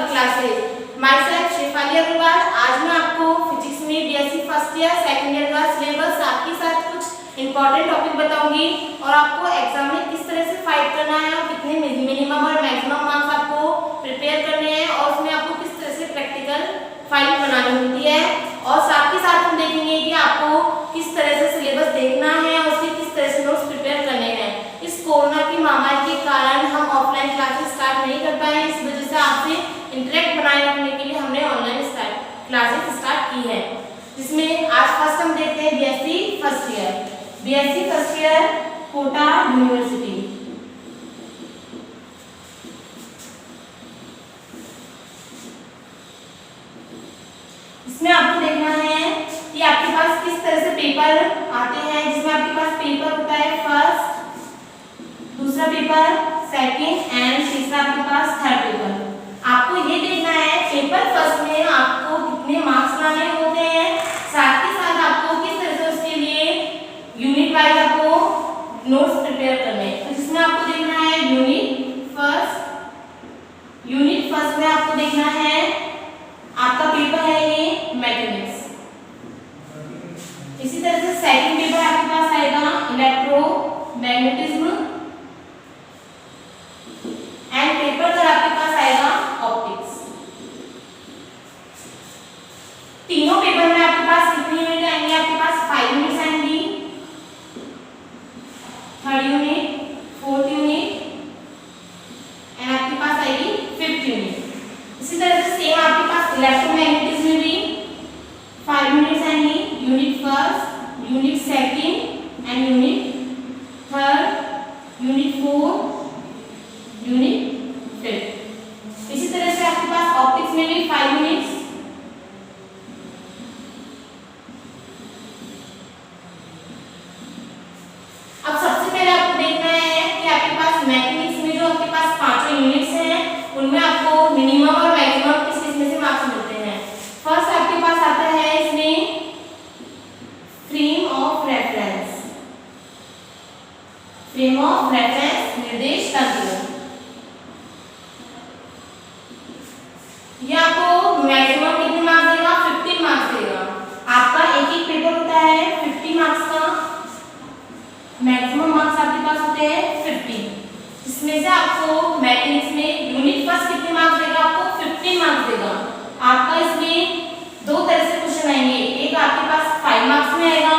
अवर classes. Myself Shefali Agarwal. आज मैं आपको फिजिक्स में BSc first year second year का सिलेबस साथ ही साथ कुछ इंपॉर्टेंट टॉपिक बताऊंगी और आपको एग्जाम में किस तरह से फाइट करना है और कितने मिनिमम और मैक्सिमम मार्क्स आपको प्रिपेयर करने हैं और उसमें आपको किस तरह से प्रैक्टिकल फाइल बनानी होती है। और साथ ही साथ हम देखेंगे कि आपको किस तरह से सिलेबस देखना है और उसके किस तरह से नोट्स प्रिपेयर करने हैं। इस कोरोना की महामारी के कारण हम ऑफलाइन क्लासेस स्टार्ट नहीं कर पाए, इस वजह से आपसे इंटरेक्ट बनाए रखने के लिए हमने ऑनलाइन क्लासेस स्टार्ट की है, जिसमें आज फर्स्ट हम देखते हैं BSc first year. BSc first year Kota university. इसमें आपको देखना है कि आपके पास किस तरह से पेपर आते हैं, जिसमें आपके पास पेपर होता है फर्स्ट, दूसरा पेपर सेकंड एंड तीसरा आपके पास थर्ड पेपर। आपको ये देखना है पेपर फर्स्ट में आपको कितने मार्क्स लाने होते हैं, साथ ही साथ आपको किस तरह से उसके लिए यूनिट वाइज आपको नोट्स प्रिपेयर करने हैं। तो जिसमें आपको देखना है यूनिट फर्स्ट में आपको देखना है आपका पेपर है ये मैथमेटिक्स। इसी तरह से सेकंड पेपर आपके पास आएगा इलेक्ट्रोमैग्नेटिज्म एंड पेपर थर्ड आपके पास आएगा ऑप्टिक्स। तीनों पेपर में आपके पास कितनी यूनिट आएंगे, आपके पास 5 यूनिट्स आएंगी, third unit, fourth unit and आपके पास आएगी फिफ्थ यूनिट। इसी तरह से सेम आपके पास इलेक्ट्रोमैग्नेटिज्म में भी 5 यूनिट्स आएंगी, unit first, unit second and unit third, unit fourth, unit fifth. इसी तरह से आपके पास ऑप्टिक्स में भी 5 यूनिट्स, अब सबसे पहले आपको देखना है कि आपके पास मैथमेटिक्स में जो आपके पास 5 यूनिट्स हैं उनमें आपको मिनिमम और मैक्सिमम किस किस में से मार्क्स मिलते हैं। फर्स्ट आपके पास आता है इसमें frame of reference. Frame of reference निर्देश तंत्र, ये आपको मैक्सिमम कितने मार्क्स देगा, 50 मार्क्स देगा। आपका एक एक पेपर होता है 50 मार्क्स का, मैक्सिमम मार्क्स आपके पास होते हैं 50। इसमें से आपको मैथमेटिक्स में यूनिट फर्स्ट कितने मार्क्स देगा, आपको 15 मार्क्स देगा। आपका इसमें दो तरह से क्वेश्चन आएंगे, एक आपके पास 5 मार्क्स में आएगा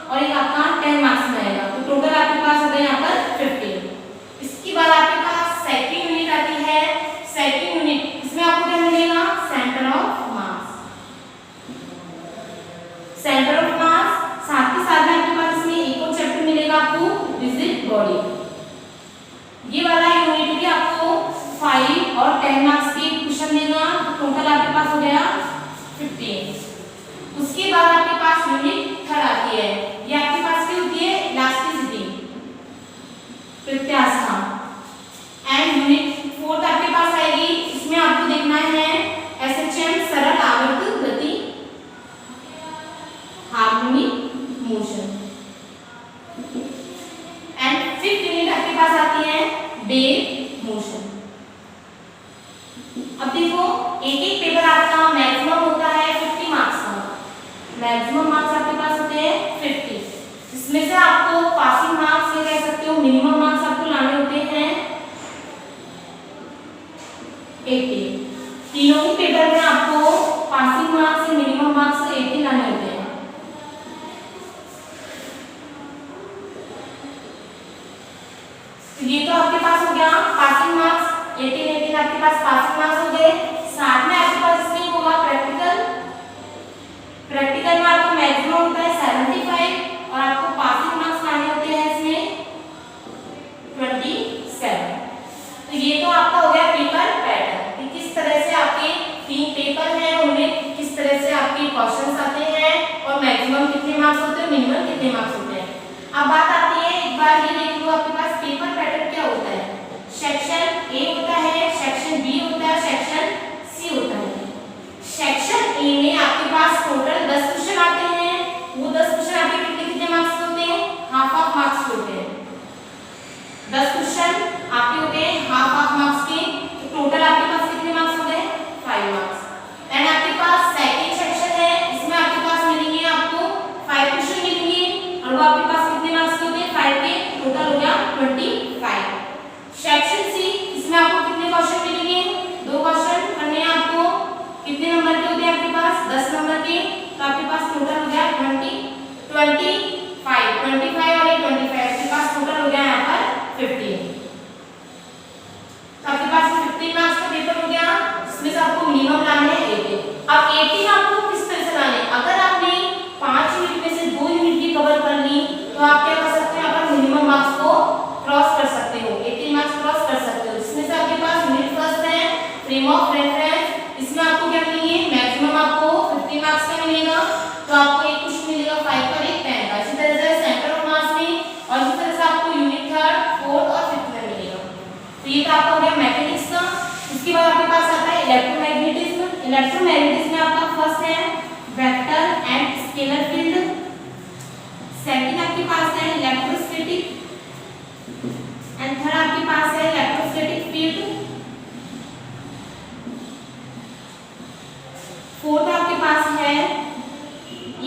और एक आपका 10 मार्क्स में आएगा, तो टोटल आपके पास हो गए यहाँ पर 15। इसके बाद आपके पास सेकंड यूनिट आती है। सेकंड यूनिट इसमें आपको क्या मिलेगा, centre of mass. Centre of mass साथ ही साथ में आपके पास इसमें एक और चैप्टर मिलेगा आपको रिजिड बॉडी। ये वाला यूनिट भी आपको 5 और 10 मार्क्स के क्वेश्चन देगा, टोटल आपके पास हो गया 15। उसके बाद आपके पास यूनिट थर्ड आती है, ये आपके पास क्या होती है, इलास्टिसिटी, प्रत्यास्था। एंड यूनिट फोर्थ आपके पास आएगी, इसमें आपको देखना है एसएचएम सरल आवर्त गति, harmonic motion. And fifth unit आपके पास आती है वेव मोशन। अब देखो एक एक पेपर आपका मैक्सिमम होता है 50 मार्क्स का, मैक्सिमम मार्क्स आपके पास होते हैं 50। इसमें से आपको पासिंग मार्क्स ये कह सकते हो, मिनिमम मार्क्स आपको लाने होते हैं 80। तीनों ही पेपर में आपको पासिंग मार्क्स से मिनिमम मार्क्स 80 लाने होते हैं। ये तो आपके पास हो गया पासिंग मार्क्स 18 आपके पास पासिंग मार्क्स हो गए। साथ में आपके पास इसमें होगा प्रैक्टिकल में आपको मैक्सिमम होता है 75 और आपको पासिंग मार्क्स लाने होते हैं इसमें 27। तो ये तो आपका हो गया पेपर पैटर्न कि किस तरह से आपके 3 पेपर हैं उनमें किस तरह से आपके क्वेश्चंस आते हैं और मैक्सिमम कितने मार्क्स होते हैं, मिनिमम कितने मार्क्स होते हैं। अब बात आती है, एक बार ये देख लो आपके पास पेपर पैटर्न क्या होता है। सेक्शन ए होता है, सेक्शन बी होता है, सेक्शन सी होता है। सेक्शन ए में आपके पास टोटल 10 क्वेश्चन आते हैं, वो 10 क्वेश्चन आपके कितने कितने मार्क्स के होते हैं, हाफ मार्क्स के होते हैं। 10 क्वेश्चन आपके होते हैं हाफ मार्क्स के, तो टोटल आपके पास कितने मार्क्स हो गए इसमें से आपको मिनिमम लाने हैं 18। अब 18 आपको किस तरह से लाने हैं, अगर आपने 5 यूनिट में से 2 यूनिट भी कवर कर ली तो आप क्या कर सकते हैं, यहाँ पर मिनिमम मार्क्स को क्रॉस कर सकते हो, 18 मार्क्स क्रॉस कर सकते हो। इसमें से आपके पास यूनिट फर्स्ट है फ्रेम ऑफ रेफरेंस, इसमें आपको क्या मिलेंगे, मैक्सिमम आपको 50 मार्क्स का मिलेगा, तो आपको एक क्वेश्चन मिलेगा 5 का, एक 10 का। इसी तरह से सेंटर ऑफ मास में, और इसी तरह से आपको यूनिट थर्ड, फोर्थ और फिफ्थ में मिलेगा। तो ये तो आपका हो गया मैकेनिक्स का। इसके बाद आपके पास आता है इलेक्ट्रोमैग्नेटिज्म। इलेक्ट्रोमैग्नेटिज्म में आपका फर्स्ट है vector and scalar field, second आपके पास है इलेक्ट्रोस्टैटिक, एंड थर्ड आपके पास है इलेक्ट्रोस्टैटिक फील्ड, फोर्थ आपके पास है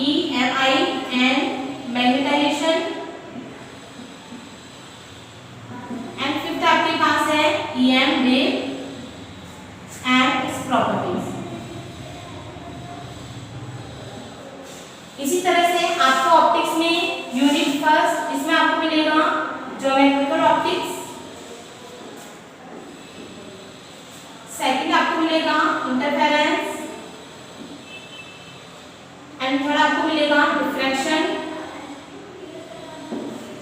EMI and magnetization, and fifth आपके पास है EM wave and its properties. इसी तरह से आपको ऑप्टिक्स में यूनिट फर्स्ट, इसमें आपको मिलेगा ज्योमेट्रिकल ऑप्टिक्स, सेकंड आपको मिलेगा इंटरफेरेंस, एंड थर्ड आपको मिलेगा डिफ्रैक्शन,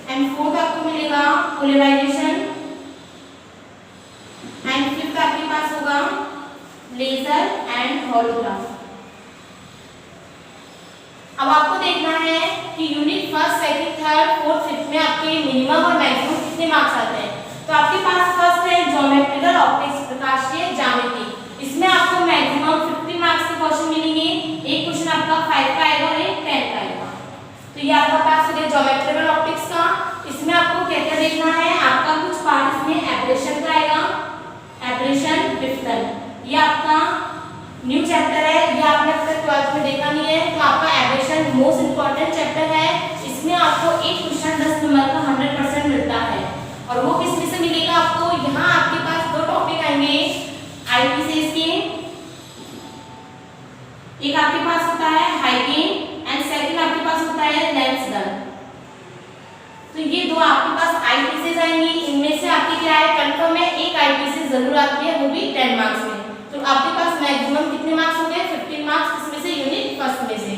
एंड फोर्थ आपको मिलेगा पोलराइजेशन, एंड फिफ्थ आपके पास होगा लेजर एंड होलोग्राफ। अब आपको देखना है कि unit first, second, third, fourth, fifth में आपके मिनिमम और मैक्सिमम कितने मार्क्स आते हैं। तो आपके पास फर्स्ट है ज्योमेट्रिकल ऑप्टिक्स, प्रकाशीय ज्यामिति, इसमें आपको मैक्सिमम 50 मार्क्स के क्वेश्चन मिलेंगे, एक क्वेश्चन आपका 5 का आएगा और एक 10 का आएगा। तो ये आपका पास हो गया ज्योमेट्रिकल ऑप्टिक्स का। इसमें आपको क्या क्या देखना है, आपका कुछ पार्ट इसमें एब्रेशन का आएगा, एब्रेशन, डिफ्टन, ये आपका न्यू चैप्टर है, ये आपने अब तक 12th में देखा नहीं है, तो आपका एब्रेशन मोस्ट इंपॉर्टेंट चैप्टर है। इसमें आपको एक क्वेश्चन 10 नंबर का 100% मिलता है, और वो किस में से मिलेगा आपको, यहाँ आपके पास दो टॉपिक आएंगे आईपीसीएस के, एक आपके पास होता है हाइकिंग एंड सेकंड आपके पास होता है लेंस डन। तो ये दो आपके पास आईपीसीएस आएंगी, इनमें से आपके क्या है, कंफर्म है एक आईपीसीएस जरूर आती है, वो भी 10 मार्क्स में। तो आपके पास मैक्सिमम कितने मार्क्स हो गए, 15 मार्क्स, इसमें से यूनिट फर्स्ट में से।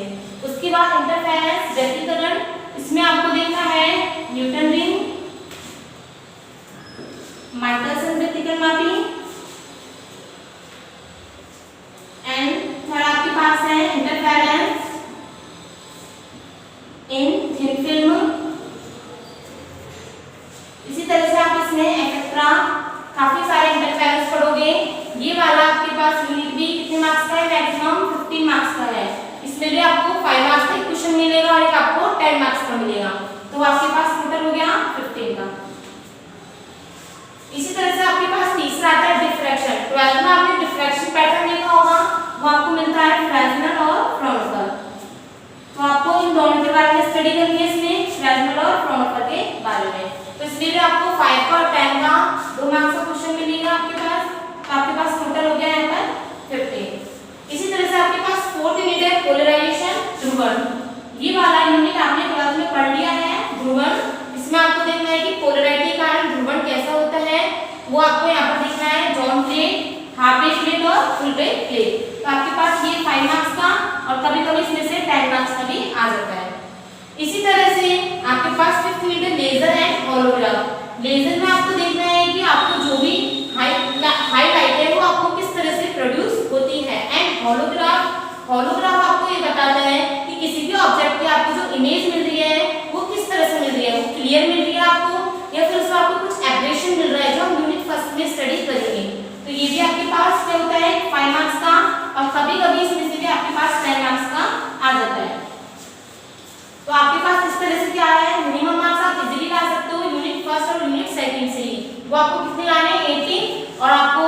उसके बाद इंटरफेरेंस, व्यतिकरण, इसमें आपको देखना है न्यूटन रिंग, माइकलसन व्यतिकरणमापी, एंड थर्ड आपके पास है इंटरफेरेंस इन थिन फिल्म। इसी तरह से आप इसमें एक्सेट्रा काफी सारे इंटरफेरेंस पढ़ोगे। ये वाला आपके पास यूनिट भी कितने मार्क्स का है, मैक्सिमम 15 मार्क्स का है, इसमें भी आपको 5 मार्क्स का क्वेश्चन मिलेगा और एक आपको 10 मार्क्स का मिलेगा, तो आपके पास टोटल हो गया 15 का। इसी तरह से आपके पास तीसरा आता है डिफ्रैक्शन। 12th में आपने डिफ्रैक्शन पैटर्न देखा होगा, वो आपको मिलता है फ्रेस्नेल और फ्राउनहोफर, तो आपको इन दोनों के बारे में स्टडी करनी है, इसमें फ्रेस्नेल और फ्राउनहोफर के बारे में। तो इसलिए आपको 5 का और 10 का 2 मार्क्स का क्वेश्चन मिलेगा आपके पास, तो आपके पास टोटल हो गया यहाँ पर 15। इसी तरह से आपके पास फोर्थ यूनिट है पोलराइजेशन, ध्रुवण, ये वाला यूनिट आपने 12th में पढ़ लिया है, ध्रुवण। इसमें आपको देखना है कि पोलैरिटी के कारण ध्रुवण कैसा होता है, वो आपको यहाँ पर देखना है, John plate, half wave plate और फुल वेव प्लेट। तो आपके पास ये 5 मार्क्स का और कभी कभी इसमें से 10 मार्क्स का भी आ जाता है। इसी तरह से आपके पास फिफ्थ यूनिट है लेजर एंड होलोग्राफ। लेजर में आपको देखना है कि आपको जो भी हाई लाइट है वो आपको किस तरह से प्रोड्यूस होती है, एंड होलोग्राफ आपको ये बताता है कि किसी भी ऑब्जेक्ट की आपको जो इमेज मिल रही है वो किस तरह से मिल रही है, वो क्लियर मिल रही है आपको, या फिर उसमें आपको कुछ एब्रेशन मिल रहा है, जो हम यूनिट फर्स्ट में स्टडी करेंगे। तो ये भी आपके पास क्या होता है, 5 मार्क्स का, और कभी कभी इसमें से भी आपके पास 10 मार्क्स का आ जाता है। तो आपके पास इस तरह से क्या है, मिनिमम मार्क्स आप इजीली ला सकते हो यूनिट फर्स्ट और यूनिट सेकंड से ही। वो आपको कितने लाने हैं, 18, और आपको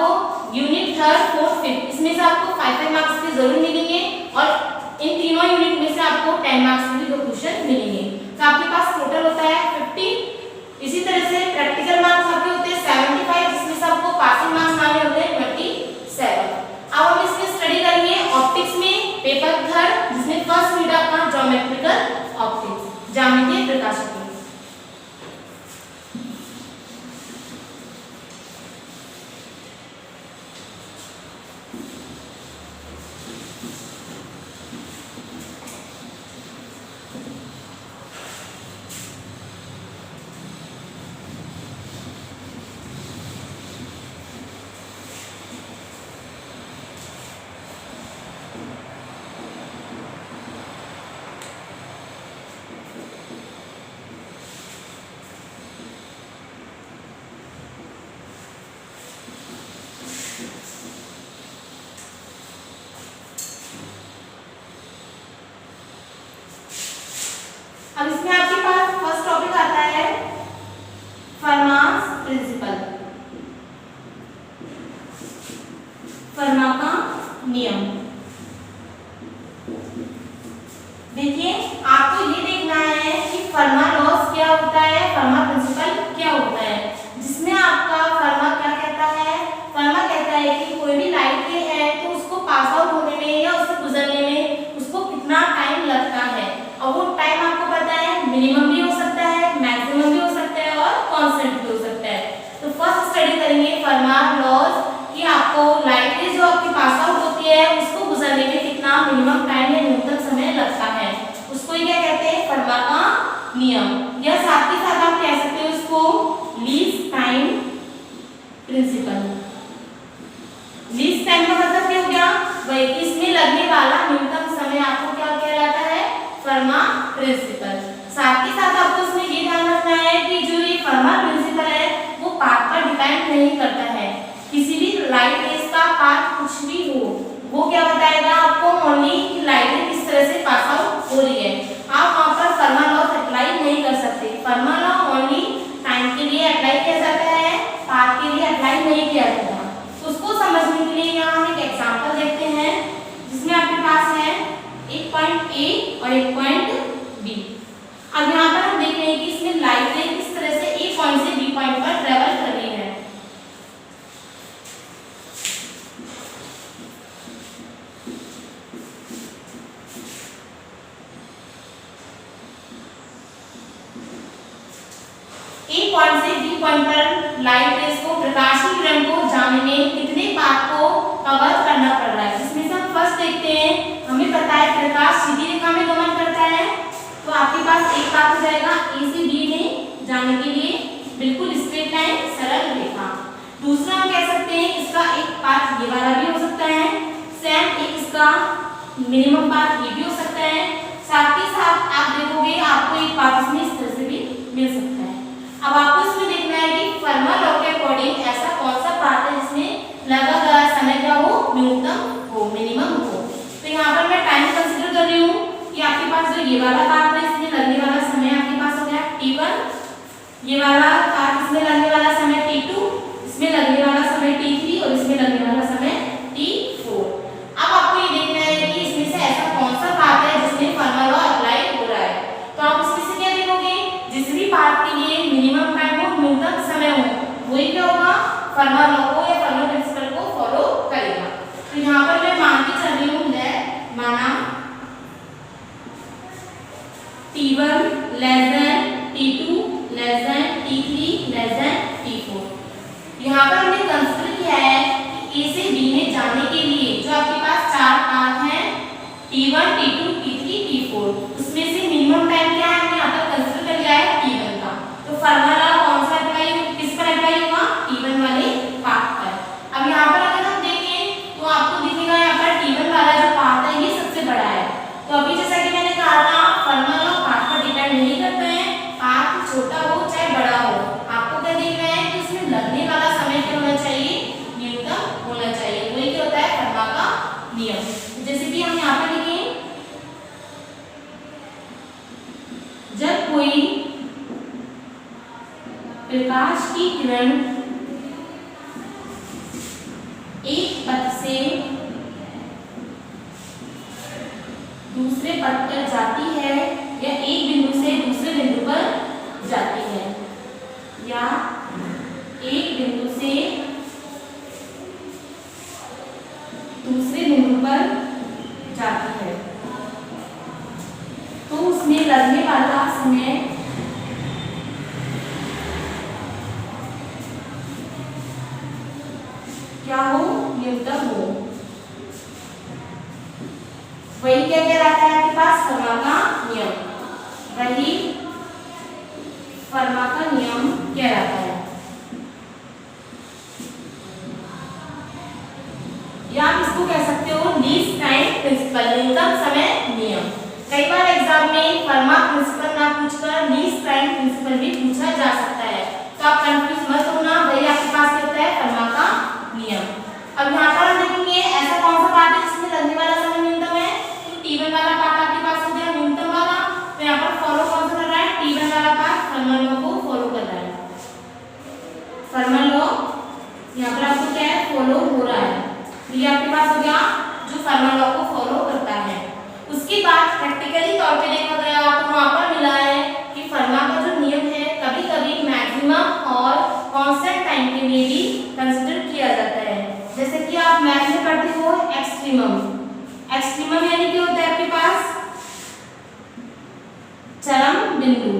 यूनिट थर्ड, फोर्थ, फिफ्थ, इसमें से आपको 5 मार्क्स के जरूर मिलेंगे, और इन तीनों यूनिट में से आपको 10 मार्क्स के भी 2 क्वेश्चन मिलेंगे। तो आपके पास टोटल होता है 50। इसी तरह से प्रैक्टिकल मार्क्स आपके होते हैं 75, जिसमें से आपको पासिंग मार्क्स लाने होते हैं 27। अब हम इसमें स्टडी करेंगे ऑप्टिक्स में पेपर थर्ड, जिसमें फर्स्ट यूनिट आपका ज्योमेट्रिकल ऑप्टिक्स, ज्यामितीय प्रकाशिकी। फर्मा का नियम। देखिए आपको ये देखना है कि फर्मा लॉस क्या होता है, फर्मा प्रिंसिपल क्या होता है, जिसमें आपका फर्मा क्या कहता है, फर्मा कहता है कि कोई भी लाइट रे है तो उसको पास आउट होने में या उससे गुजरने में उसको कितना टाइम लगता है, और वो टाइम आपको पता है मिनिमम भी हो सकता है, मैक्सिमम भी हो सकता है और कांस्टेंट भी हो सकता है। तो फर्स्ट स्टडी करेंगे फर्मा लॉस कि आपको लाइट रे जो आपकी पास आउट होती है उसको गुजरने में कितना मिनिमम टाइम या न्यूनतम समय लगता है, उसको ही क्या कहते हैं, फर्मा का नियम। या साथ ही साथ आप कह सकते हो इसको least time principle. Least time का मतलब क्या हो गया, वही इसमें लगने वाला न्यूनतम समय आपको क्या कहलाता है, फर्मा प्रिंसिपल। साथ ही साथ आपको इसमें ये ध्यान रखना है कि जो ये फर्मा प्रिंसिपल है वो पाथ पर डिपेंड नहीं करता है, किसी भी लाइट रेस का पाथ कुछ भी हो वो क्या बताएगा आपको, ओनली लाइट किस तरह से पास आउट हो रही है। आप वहां पर फर्मा लॉ अप्लाई नहीं कर सकते, फर्मा लॉ ओनली टाइम के लिए अप्लाई किया जाता है, पाथ के लिए अप्लाई नहीं किया जाता। तो उसको समझने के लिए यहाँ हम एक एग्जांपल देखते हैं जिसमें आपके पास है एक पॉइंट ए और एक पॉइंट बी। अब यहाँ पर हम देख रहे हैं कि इसमें लाइट रे किस तरह से ए पॉइंट से बी पॉइंट पर ट्रेवल कर रही है। ए पॉइंट से बी पॉइंट पर लाइट रेस को, प्रकाशीय किरण को जाने में कितने पाथ को कवर करना पड़ रहा है, जिसमें से हम फर्स्ट देखते हैं, हमें पता है प्रकाश सीधी रेखा में गमन करता है तो आपके पास एक पाथ हो जाएगा ए से बी में जाने के लिए, बिल्कुल स्ट्रेट लाइन सरल रेखा। दूसरा हम कह सकते हैं इसका एक पाथ ये वाला भी हो सकता है, सेम एक इसका मिनिमम पाथ ये भी हो सकता है। साथ ही साथ आप देखोगे आपको एक पाथ इसमें इस तरह से भी मिल सकता है। अब आपको इसमें देखना है कि फर्मा लॉ के अकॉर्डिंग ऐसा कौन सा पाथ है जिसमें लगा गया समय क्या हो, न्यूनतम हो, मिनिमम हो। तो यहाँ पर मैं टाइम कंसीडर कर रही हूँ कि आपके पास जो ये वाला पाथ है इसमें लगने वाला समय आपके पास हो गया t1, ये वाला पाथ इसमें लगने वाला समय t2, इसमें लगने वाला समय t3 और इसमें लगने वाला समय t4। अब आपको ये देखना है कि इसमें से ऐसा कौन सा पाथ है जिसमें फर्मा लॉ अप्लाई हो रहा है। तो आप इसमें से क्या देखोगे, जिस भी पाथ के लिए मिनिमम टाइम हो, न्यूनतम समय हो, वही क्या होगा, फर्मा लॉ को या फर्मा प्रिंसिपल को फॉलो करेगा। तो यहाँ पर मैं मान के चल रही हूँ माना t1 t2 t3 t4। यहाँ पर हमने कंसीडर किया है कि ए से बी में जाने के लिए जो आपके पास चार पाथ हैं t1 t2 t3 t4, उसमें से मिनिमम टाइम क्या है हमने यहाँ पर कंसीडर कर लिया है t1 का। तो फर्मा लॉ कौन सा अप्लाई, किस पर अप्लाई होगा, t1 वाले पाथ पर। अब यहाँ पर अगर हम देखें तो आपको दिखेगा यहाँ पर t1 वाला जो पाथ है ये सबसे बड़ा है। तो अभी जैसा कि मैंने कहा था फर्मा लॉ पाथ पर डिपेंड नहीं करता है, पाथ छोटा हो चाहे बड़ा हो, आपको क्या देखना है कि उसमें लगने वाला समय क्या होना चाहिए, न्यूनतम होना चाहिए, वही क्या होता है फर्मा का नियम। जैसे कि हम यहाँ पर लिखें, जब कोई प्रकाश की किरण एक पथ से दूसरे पथ पर जाती है या एक बिंदु से दूसरे बिंदु पर जाती है या एक बिंदु से दूसरे बिंदु पर जाती है, तो उसमें लगने वाला समय क्या हो, न्यूनतम हो, वही क्या कहलाता है आपके पास, फर्मा का नियम। वही फर्मा का नियम कहलाता है। या आप इसको कह सकते हो लीस्ट टाइम प्रिंसिपल, न्यूनतम समय नियम। कई बार एग्जाम में फर्मा प्रिंसिपल ना पूछकर लीस्ट टाइम प्रिंसिपल भी पूछा जा सकता है, तो आप कंफ्यूज मत होना, वही आपके पास क्या होता है, फर्मा का नियम। अब यहाँ पर हम देखेंगे ऐसा कौन सा पाथ है जिसमें लगने वाला समय न्यूनतम है, तो t1 वाला पाथ आपके पास हो गया न्यूनतम वाला। तो यहाँ पर फॉलो कौन सा कर रहा है, t1 वाला पाथ फर्मा लॉ को फॉलो कर रहा है। फर्मा लॉ यहाँ पर आपको क्या है, फॉलो हो रहा है। ये आपके पास हो गया जो फर्मा लॉ को फॉलो करता है। उसके बाद प्रैक्टिकली तौर पे देखा गया तो वहां पर मिला है कि फर्मा का जो नियम है कभी कभी मैक्सिमम और कांस्टेंट टाइम के लिए भी कंसीडर किया जाता है। जैसे कि आप मैथ में पढ़ते हो एक्सट्रीमम, एक्सट्रीमम यानी कि होता है आपके पास चरम बिंदु।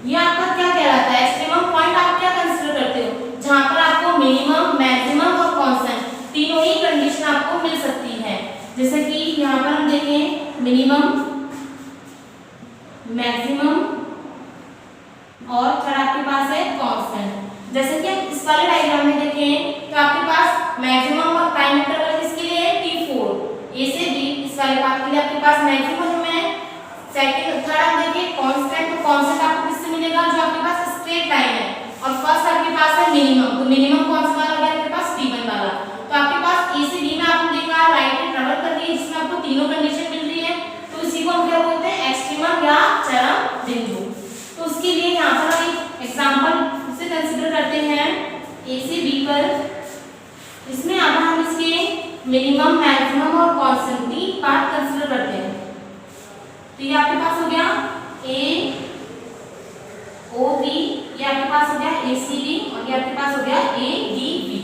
ये आपका क्या कहलाता है? एक्सट्रीमम पॉइंट आप क्या कंसीडर करते हो? जहां पर आपको मिनिमम, मैक्सिमम और कांस्टेंट तीनों ही कंडीशन आपको मिल सकती है। जैसे कि यहाँ पर हम देखें मिनिमम, मैक्सिमम और थर्ड आपके पास है कांस्टेंट। जैसे कि हम इस वाले डायग्राम में देखें तो आपके पास मैक्सिमम और टाइम इंटरवल किसके लिए है? T4 ए से बी। इस वाले पार्ट के लिए आपके पास मैक्सिमम है। सेकंड थर्ड हम देखें कांस्टेंट, तो कांस्टेंट आपको किससे मिलेगा? जो आपके पास स्ट्रेट लाइन है। और फर्स्ट आपके पास है मिनिमम, तो मिनिमम कौन सा वाला हो गया आपके पास? T1 वाला। तो आपके पास ए से बी में आपने देखा राइट में ट्रेवल कर रही है जिसमें आपको तीनों कंडीशन मिल रही है, तो इसी को हम क्या बोलते हैं? एक्सट्रीमम या चरम बिंदु। तो उसके लिए यहाँ पर हम एक एग्जांपल से कंसीडर करते हैं ए से बी पर। इसमें अब हम इसके मिनिमम, मैक्सिमम और कांस्टेंट तीन पार्ट कंसीडर करते हैं। तो ये आपके पास हो गया ए ओ बी, ये आपके पास हो गया ए सी बी और ये आपके पास हो गया ए डी बी।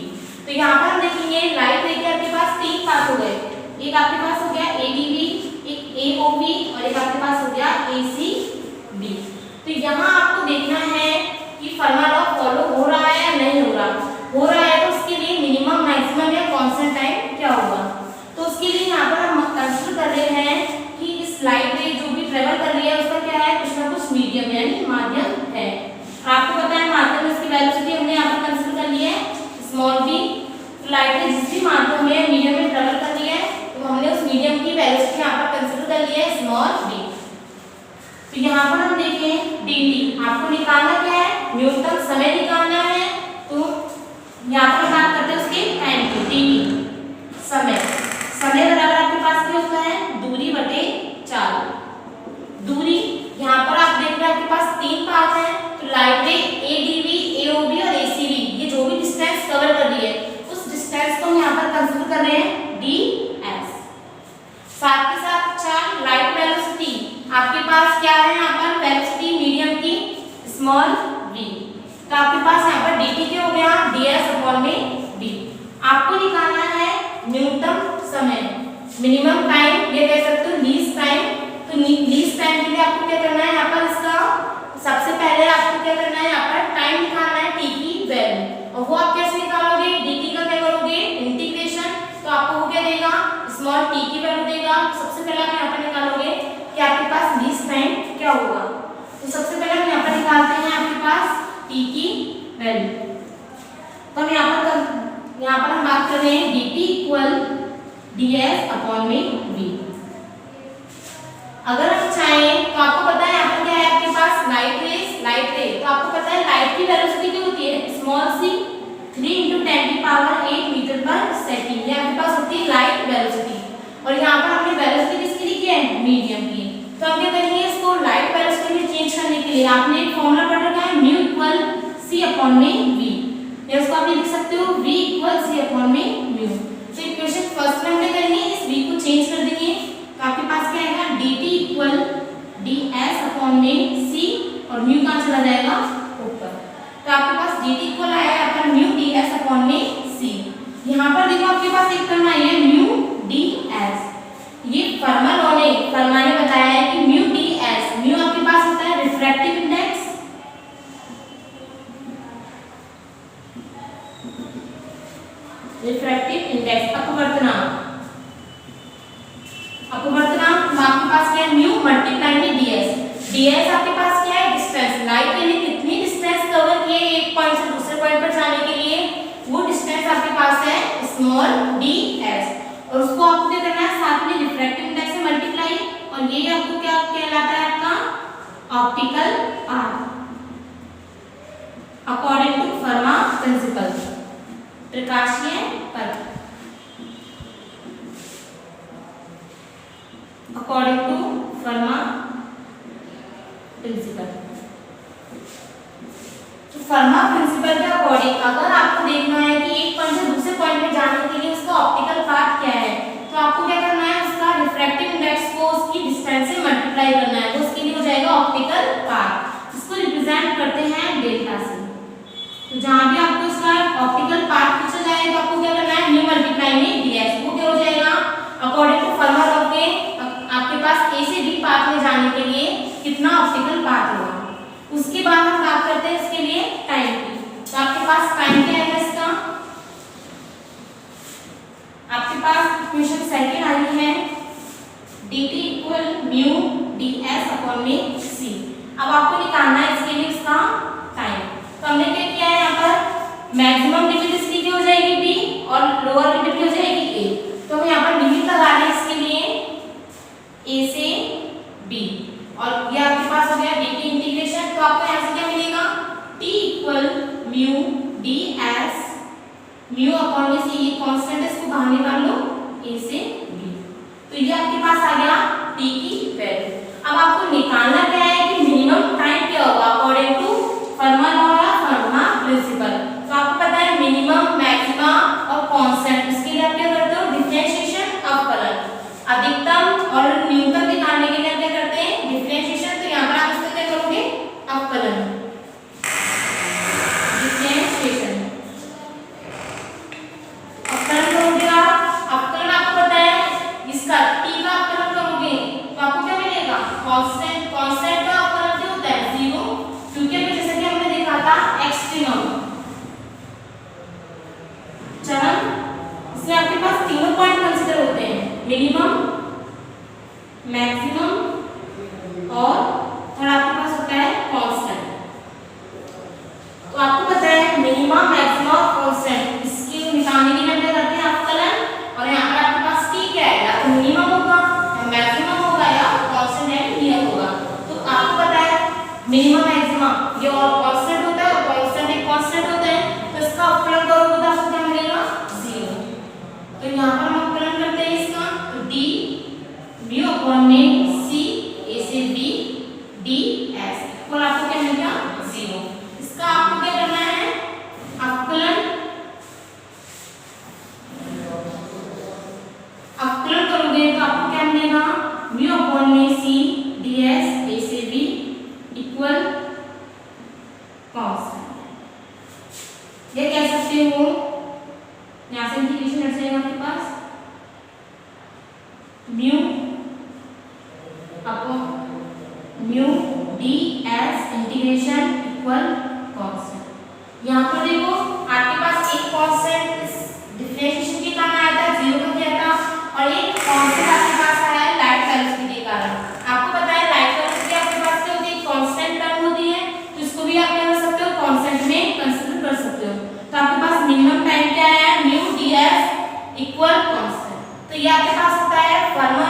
तो यहाँ पर हम देखेंगे राइट रे के आपके पास तीन पार्ट हो गए। एक आपके पास हो गया ए डी बी, एक ए ओ बी और एक आपके पास हो गया ए सी बी। तो यहाँ आपको देखना है कि फर्मा लॉ फॉलो हो रहा है या नहीं हो रहा। हो रहा है तो उसके लिए मिनिमम, मैक्सिमम या कांस्टेंट टाइम क्या होगा। तो उसके लिए यहाँ पर हम कंसीडर कर रहे हैं कि इस लाइट रे जो भी ट्रेवल कर रही है उसका क्या है? कुछ ना कुछ मीडियम यानी माध्यम है। और आपको पता है माध्यम इसकी वेलोसिटी हमने यहाँ पर कंसीडर कर ली है स्मॉल b। तो लाइट रे जिस भी माध्यम में मीडियम में ट्रेवल कर रही है तो हमने उस मीडियम की वेलोसिटी यहाँ पर कंसीडर कर ली है स्मॉल b। तो यहाँ पर हम देखें dt, आपको निकालना क्या है? न्यूनतम समय निकालना है। तो यहाँ पर बात करते हैं उसके टाइम की। dt समय, समय बराबर आपके पास क्या होता है? दूरी बटे 4। दूरी यहाँ पर आप देख रहे हैं आपके पास तीन पाथ है, तो light ray A D B, A O B और ए सी बी ये जो भी डिस्टेंस कवर कर रही है उस डिस्टेंस को हम यहाँ पर कंसीडर कर रहे हैं डी एस। साथ के साथ 4 लाइट वेलोसिटी आपके पास क्या है? यहाँ पर वेलोसिटी मीडियम की स्मॉल v। तो आपके पास यहाँ पर dt क्या हो गया? ds अपॉन में b। आपको निकालना है न्यूनतम समय, मिनिमम टाइम, ये कह सकते हो लीस्ट टाइम। तो लीस्ट टाइम के लिए आपको क्या करना है? यहाँ पर इसका सबसे पहले आपको क्या करना है? यहाँ पर टाइम निकालना है t की वैल्यू। और वो आप कैसे निकालोगे? dt का क्या करोगे? इंटीग्रेशन। तो आपको वो क्या देगा? स्मॉल t की वैल्यू देगा। सबसे पहले आप यहाँ पर निकालोगे कि आपके पास लीस्ट टाइम क्या होगा। तो सबसे पहले हम यहाँ पर निकालते हैं आपके पास t की वैल्यू। तो हम यहाँ पर हम बात कर रहे हैं dt इक्वल ds अपॉन में v। अगर हम चाहें तो आपको पता है यहाँ पर क्या है आपके पास? लाइट रे। तो आपको पता है लाइट की वेलोसिटी क्या होती है? स्मॉल सी 3 × 10⁸ मीटर पर सेकंड। ये आपके पास होती है लाइट वेलोसिटी। और यहाँ पर हमने वेलोसिटी किसकी लिखी है? मीडियम की। तो हम क्या करेंगे? इसको लाइट वेलोसिटी में चेंज करने के लिए आपने एक फॉर्मूला पढ़ रखा है म्यू इक्वल c अपॉन में v। या उसको आप लिख सकते हो v इक्वल c अपॉन में म्यू। तो इक्वेशन फर्स्ट में हम क्या करेंगे? इस v को चेंज कर देंगे। तो आपके पास क्या आएगा? dt इक्वल ds अपॉन में c और म्यू कहाँ चला जाएगा? ऊपर। तो आपके पास dt इक्वल आया यहाँ पर म्यू ds अपॉन में c। यहाँ पर देखो आपके पास एक टर्म आई है म्यू ds। ये फर्मा ने बताया है कि म्यू ds, म्यू आपके पास होता है रिफ्रैक्टिव इंडेक्स, अपवर्तनांक आपके पास क्या है? म्यू मल्टीप्लाई में ds आपके पास क्या है? डिस्टेंस। लाइट ने कितनी डिस्टेंस कवर की है एक पॉइंट से दूसरे पॉइंट पर जाने के लिए, वो डिस्टेंस आपके पास है स्मॉल ds। और उसको आपको क्या करना है? साथ में रिफ्रैक्टिव इंडेक्स से मल्टीप्लाई। और ये आपको क्या कहलाता है? आपका optical path according to Fermat principle, प्रकाशीय पथ अकॉर्डिंग टू फर्मा प्रिंसिपल। तो फर्मा प्रिंसिपल के अकॉर्डिंग अगर आपको देखना है कि एक पॉइंट से दूसरे पॉइंट में जाने के लिए उसका ऑप्टिकल पाथ आपके पास इक्वेशन सेकंड आई है dt equal mu ds upon में c। अब आपको निकालना है इसके लिए इसका टाइम। तो हमने क्या किया है, यहाँ पर मैक्सिमम लिमिट इसकी क्या हो जाएगी b और लोअर लिमिट क्या हो जाएगी a। तो हम यहाँ पर लिमिट लगा रहे हैं इसके लिए a से b और ये आपके पास हो गया dt इंटीग्रेशन। तो आपको यहाँ से क्या मिलेगा, t equal mu ds mu upon में c, ये कांस्टेंट है, इसको बाहर निकाल लो a से b। तो ये आपके पास आ गया t की वैल्यू। अब आपको निकालना क्या है कि मिनिमम टाइम क्या होगा अकॉर्डिंग टू फर्मा लॉ या फर्मा प्रिंसिपल। तो आपको पता है मिनिमम, मैक्सिमा और कांस्टेंट, इसके लिए आप क्या करते हो, डिफरेंशिएशन अवकलन। अधिकतम और न्यूनतम निकालने के लिए आप क्या करते हैं, डिफरेंशिएशन। तो यहाँ पर आप इसका क्या करोगे, अवकलन, डिफरेंशिएशन अवकलन करोगे आप। अवकलन आपको पता है इसका t का अवकलन करोगे तो आपको क्या मिलेगा, कांस्टेंट। कांस्टेंट का अवकलन क्या होता है, 0, क्योंकि अभी जैसे कि हमने देखा था एक्सट्रीमम चरम, इसमें आपके पास तीनों पॉइंट कंसीडर होते हैं, मिनिमम, मैक्सिमम और थर्ड आपके पास होता है कांस्टेंट। तो आपको पता है मिनिमम, मैक्सिमम और कांस्टेंट, इसकी निकालने के लिए हम क्या करते हैं, अवकलन। और यहाँ पर आपके पास t क्या है, या तो मिनिमम होगा या मैक्सिमम होगा या कांस्टेंट यानी नियत होगा। तो आपको पता है मिनिमम, मैक्सिमम ये और कांस्टेंट होता है और कांस्टेंट एक कांस्टेंट होता है। तो इसका अवकलन करोगे तो आपको क्या मिलेगा, 0। तो यहाँ पर हम अवकलन करते हैं इसका, तो d म्यू अपॉन में c a से b ds इक्वल आपको क्या मिल गया, 0। इसका आपको क्या करना है, अवकलन करोगे तो आपको क्या मिलेगा, म्यू अपॉन में c ds a से b इक्वल कांस्टेंट। ये कह सकते हो, यहाँ से इंटीग्रेशन हट जाएगा आपके पास, mu upon mu ds integration equal constant. यहाँ पर देखो आपके पास एक कांस्टेंट डिफरेंशिएशन के कारण आया था, 0 का किया था, और एक कांस्टेंट आपके पास आया है लाइट वेलोसिटी के कारण। आपको पता है लाइट वेलोसिटी आपके पास क्या होती है, कांस्टेंट टर्म होती है, तो इसको भी आप क्या कर सकते हो, कांस्टेंट में कंसीडर कर सकते हो। तो आपके पास मिनिमम टाइम क्या है, म्यू ds इक्वल कांस्टेंट। तो ये आपके पास होता है फर्मा